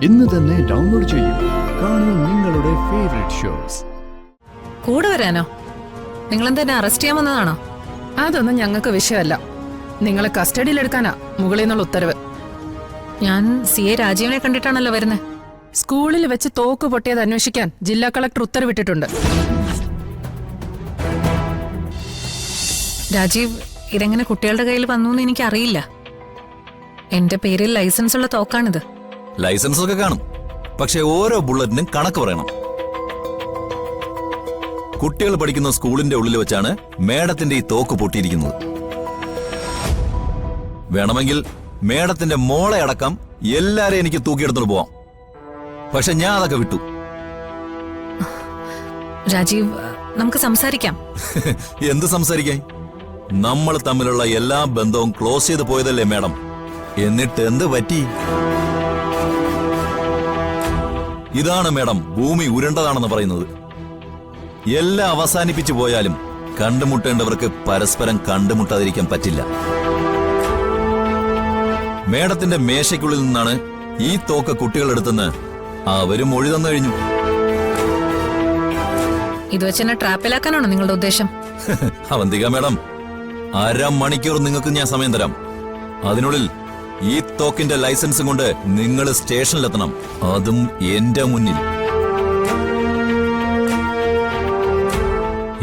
ഇന്ന് തന്നെ ഡൗൺലോഡ് ചെയ്യൂ. കാണൂ നിങ്ങളുടെ ഫേവറേറ്റ് ഷോസ്. കൂടെ വരാനോ? നിങ്ങളെന്താ അറസ്റ്റ് ചെയ്യാൻ വന്നതാണോ? അതൊന്നും ഞങ്ങൾക്ക് വിഷയമല്ല. നിങ്ങളെ കസ്റ്റഡിയിലെടുക്കാനാ മുകളിൽ നിന്നുള്ള ഉത്തരവ്. ഞാൻ CA രാജീവിനെ കണ്ടിട്ടാണല്ലോ വരുന്നത്. സ്കൂളിൽ വെച്ച് തോക്ക് പൊട്ടിയത് അന്വേഷിക്കാൻ ജില്ലാ കളക്ടർ ഉത്തരവിട്ടിട്ടുണ്ട്. രാജീവ്, ഇതെങ്ങനെ കുട്ടികളുടെ കയ്യിൽ വന്നു എന്ന് എനിക്കറിയില്ല. എന്റെ പേരിൽ ലൈസൻസ് ഉള്ള തോക്കാണിത്. ലൈസൻസ് ഒക്കെ കാണും, പക്ഷെ ഓരോ ബുള്ളറ്റിനും കണക്ക് പറയണം. കുട്ടികൾ പഠിക്കുന്ന സ്കൂളിന്റെ ഉള്ളിൽ വെച്ചാണ് മേഡത്തിന്റെ ഈ തോക്ക് പൊട്ടിയിരിക്കുന്നത്. വേണമെങ്കിൽ മേഡത്തിന്റെ മോളെ അടക്കം എല്ലാരെയും എനിക്ക് തൂക്കിയെടുത്തോണ്ട് പോവാം. പക്ഷെ ഞാൻ അതൊക്കെ വിട്ടു. രാജീവ്, നമുക്ക് സംസാരിക്കാം. എന്ത് സംസാരിക്കാൻ? നമ്മൾ തമ്മിലുള്ള എല്ലാ ബന്ധവും ക്ലോസ് ചെയ്ത് പോയതല്ലേ മേഡം? എന്നിട്ട് എന്ത് പറ്റി? ഇതാണ് മേഡം ഭൂമി ഉരുണ്ടതാണെന്ന് പറയുന്നത്. എല്ലാം അവസാനിപ്പിച്ചു പോയാലും കണ്ടുമുട്ടേണ്ടവർക്ക് പരസ്പരം കണ്ടുമുട്ടാതിരിക്കാൻ പറ്റില്ല. മേഡത്തിന്റെ മേശയ്ക്കുള്ളിൽ നിന്നാണ് ഈ തോക്ക് കുട്ടികളെടുത്തെന്ന് അവരും മൊഴി തന്നു കഴിഞ്ഞു. ഇത് വെച്ച് എന്നെ ട്രാപ്പിലാക്കാനാണോ നിങ്ങളുടെ ഉദ്ദേശം? അവന്തിക മേഡം, 1/2 മണിക്കൂർ നിങ്ങൾക്ക് ഞാൻ സമയം തരാം. അതിനുള്ളിൽ ഈ തോക്കിന്റെ ലൈസൻസും കൊണ്ട് നിങ്ങൾ സ്റ്റേഷനിലെത്തണം, അതും എന്റെ മുന്നിൽ.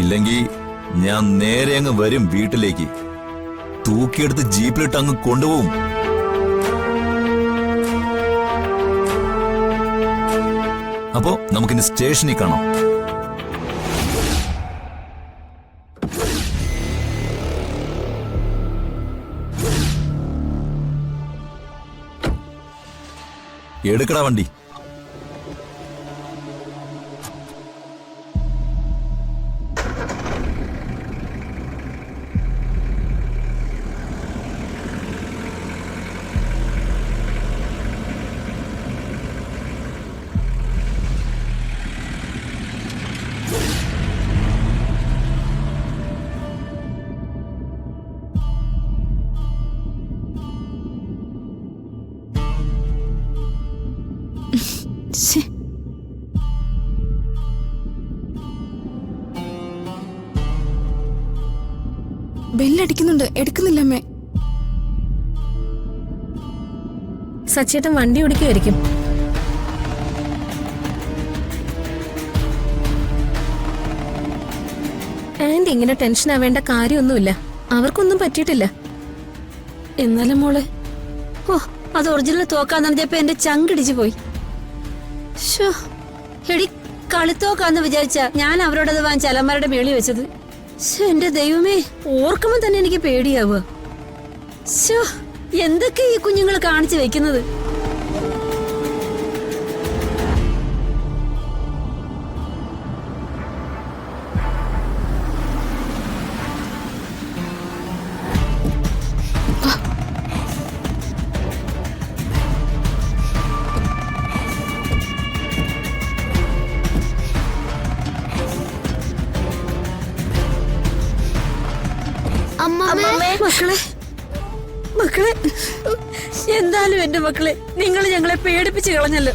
ഇല്ലെങ്കിൽ ഞാൻ നേരെ അങ്ങ് വരും വീട്ടിലേക്ക്. തൂക്കിയെടുത്ത് ജീപ്പിലിട്ട് അങ്ങ് കൊണ്ടുപോകും. അപ്പോ നമുക്കിനി സ്റ്റേഷനിൽ കാണാം. എടുക്കടാ വണ്ടി. ബെല്ലടിക്കുന്നുണ്ട്, എടുക്കുന്നില്ലമ്മേ. സച്ചേട്ടൻ വണ്ടി ഓടിക്കുമായിരിക്കും. ആൻഡ് ഇങ്ങനെ ടെൻഷൻ ആവേണ്ട കാര്യമൊന്നുമില്ല. അവർക്കൊന്നും പറ്റിയിട്ടില്ല. എന്നാലും മോളെ, ഓ അത് ഒറിജിനൽ തോക്കാന്ന് പറഞ്ഞപ്പോ എന്റെ ചങ്കിടിച്ചു പോയി. എടി, കളിത്തോക്കാന്ന് വിചാരിച്ച ഞാൻ അവരോടത് വാങ്ങിച്ച അലമാരുടെ മേളി വെച്ചത്. എന്റെ ദൈവമേ, ഓർക്കുമ്പോ തന്നെ എനിക്ക് പേടിയാവുക. എന്തൊക്കെ ഈ കുഞ്ഞുങ്ങൾ കാണിച്ചു വെക്കുന്നത്? മക്കളെ, മക്കളെ, എന്തായാലും എന്റെ മക്കളെ, നിങ്ങൾ ഞങ്ങളെ പേടിപ്പിച്ച് കളഞ്ഞല്ലോ.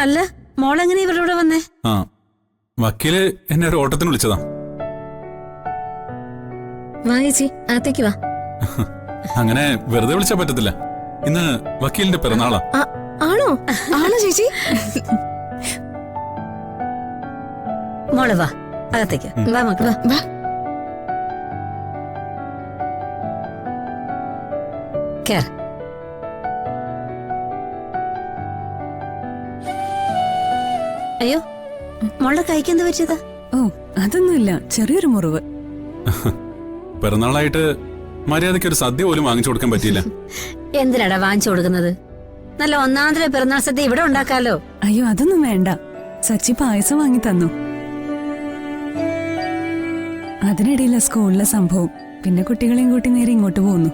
അല്ല, മോളെങ്ങനെ ഇവരോട് വന്നേ? വക്കീല് എന്നെ ഒരു ഓട്ടത്തിന് വിളിച്ചതാ. വാ ചേച്ചി, അകത്തേക്ക് വാ. അങ്ങനെ വെറുതെ വിളിച്ചാ പറ്റത്തില്ല. ഇന്ന് വക്കീലിന്റെ പിറന്നാളാ. ആണോ? ആണോ ചേച്ചി? മോളെ വാ, അകത്തേക്ക് വാ മക്കളെ, വാ. കേറ്. അയ്യോ, മോളുടെ കൈക്ക് എന്ത് പറ്റിയതാ? ഓ, അതൊന്നുമില്ല, ചെറിയൊരു മുറിവ്. പിറന്നാളായിട്ട് മര്യാദയ്ക്ക് ഒരു സദ്യ പോലും വാങ്ങിച്ചു കൊടുക്കാൻ പറ്റിയില്ല. എന്തിനാടാ വാങ്ങിച്ചു കൊടുക്കുന്നത്? നല്ല ഒന്നാന്തര പിറന്നാൾ സദ്യ ഇവിടെ ഉണ്ടാക്കാലോ. അയ്യോ, അതൊന്നും വേണ്ട. സച്ചി പായസം വാങ്ങി തന്നു. അതിനിടയില സ്കൂളിലെ സംഭവം. പിന്നെ കുട്ടികളെയും കൂട്ടി നേരെ ഇങ്ങോട്ട് പോന്നു.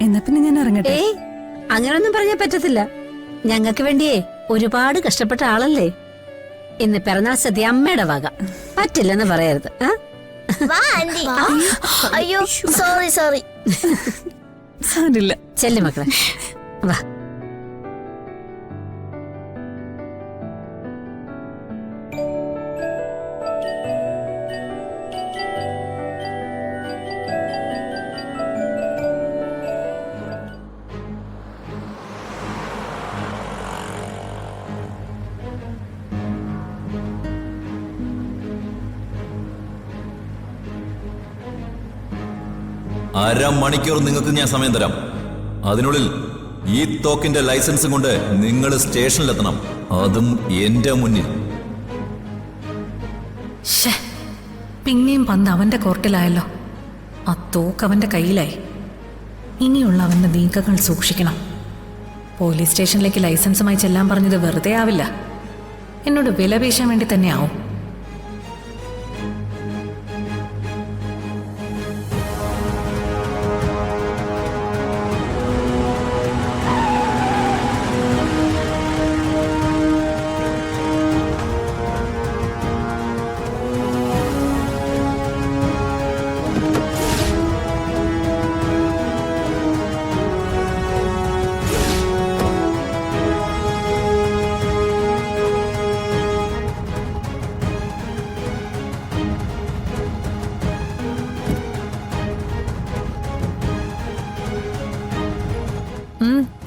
എന്നാ പിന്നെ ഞാൻ ഇറങ്ങട്ടെ. ഏയ്, അങ്ങനൊന്നും പറഞ്ഞാ പറ്റത്തില്ല. ഞങ്ങൾക്ക് വേണ്ടിയേ ഒരുപാട് കഷ്ടപ്പെട്ട ആളല്ലേ. ഇന്ന് പിറന്നാൾ സദ്യ അമ്മയുടെ വക. പറ്റില്ലെന്ന് പറയരുത്. വാ ആന്റി അയ്യോ സോറി സോറി സാരില്ല. ചെല്ലു മക്കളെ, വാ. അരമണിക്കൂർ നിങ്ങൾക്ക് ഞാൻ സമയം തരാം. അതിനുള്ളിൽ ഈ തോക്കിന്റെ ലൈസൻസും കൊണ്ട് നിങ്ങൾ സ്റ്റേഷനിലെത്തണം, അതും എന്റെ മുന്നിൽ. ശ്ശേ, പിന്നെയും പന്ത് അവന്റെ കോർട്ടിലായല്ലോ. ആ തോക്ക് അവന്റെ കയ്യിലായി. ഇനിയുള്ള അവന്റെ നീക്കങ്ങൾ സൂക്ഷിക്കണം. പോലീസ് സ്റ്റേഷനിലേക്ക് ലൈസൻസുമായി ചെല്ലാൻ പറഞ്ഞത് വെറുതെ ആവില്ല. എന്നോട് വില പേശാൻ വേണ്ടി തന്നെ ആവും.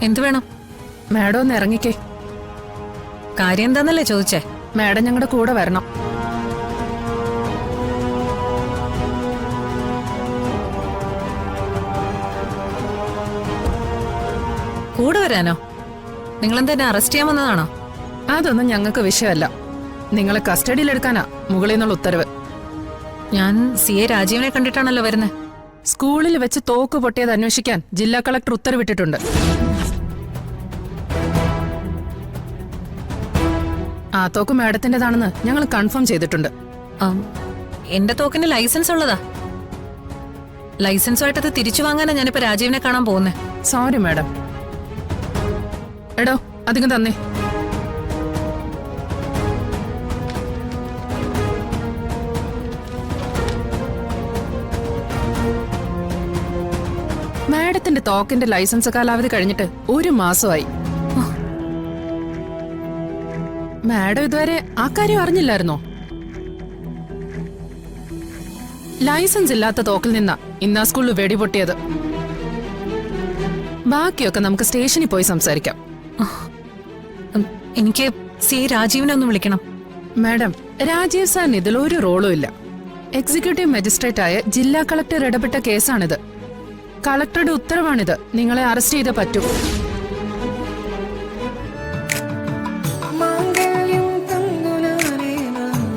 എന്തു വേണം? മാഡം ഒന്ന് ഇറങ്ങിക്കേ. കാര്യം എന്താന്നല്ലേ ചോദിച്ചേ? മാഡം ഞങ്ങളുടെ കൂടെ വരണം. കൂടെ വരാനോ? നിങ്ങളെന്താ അറസ്റ്റ് ചെയ്യാൻ വന്നതാണോ? അതൊന്നും ഞങ്ങൾക്ക് വിഷയമല്ല. നിങ്ങളെ കസ്റ്റഡിയിലെടുക്കാനാ മുകളിൽ നിന്നുള്ള ഉത്തരവ്. ഞാൻ CA രാജീവിനെ കണ്ടിട്ടാണല്ലോ വരുന്നത്. സ്കൂളിൽ വെച്ച് തോക്ക് പൊട്ടിയത് അന്വേഷിക്കാൻ ജില്ലാ കളക്ടർ ഉത്തരവിട്ടിട്ടുണ്ട്. ആ തോക്ക് മാഡത്തിന്റേതാണെന്ന് ഞങ്ങൾ കൺഫേം ചെയ്തിട്ടുണ്ട്. എന്റെ തോക്കിന് ലൈസൻസ് ഉള്ളതാ. ലൈസൻസുമായിട്ട് അത് തിരിച്ചു വാങ്ങാനാ ഞാനിപ്പോ രാജീവിനെ കാണാൻ പോകുന്നേ. Sorry madam. എടോ അധികം തന്നേ. മാഡത്തിന്റെ തോക്കിന്റെ ലൈസൻസ് കാലാവധി കഴിഞ്ഞിട്ട് 1 മാസമായി. മാഡം ഇതുവരെ ആ കാര്യം അറിഞ്ഞില്ലായിരുന്നോ? ലൈസൻസ് ഇല്ലാത്ത തോക്കിൽ നിന്നാ ഇന്നാ സ്കൂളിൽ വെടിപൊട്ടിയത്. ബാക്കിയൊക്കെ നമുക്ക് സ്റ്റേഷനിൽ പോയി സംസാരിക്കാം. എനിക്ക് CA രാജീവിനെ ഒന്ന് വിളിക്കണം. മാഡം, രാജീവ് സാറിന് ഇതിൽ ഒരു റോളും ഇല്ല. എക്സിക്യൂട്ടീവ് മജിസ്ട്രേറ്റ് ആയ ജില്ലാ കളക്ടർ ഇടപെട്ട കേസാണിത്. കളക്ടറുടെ ഉത്തരവാണിത്. നിങ്ങളെ അറസ്റ്റ് ചെയ്തേ പറ്റൂ.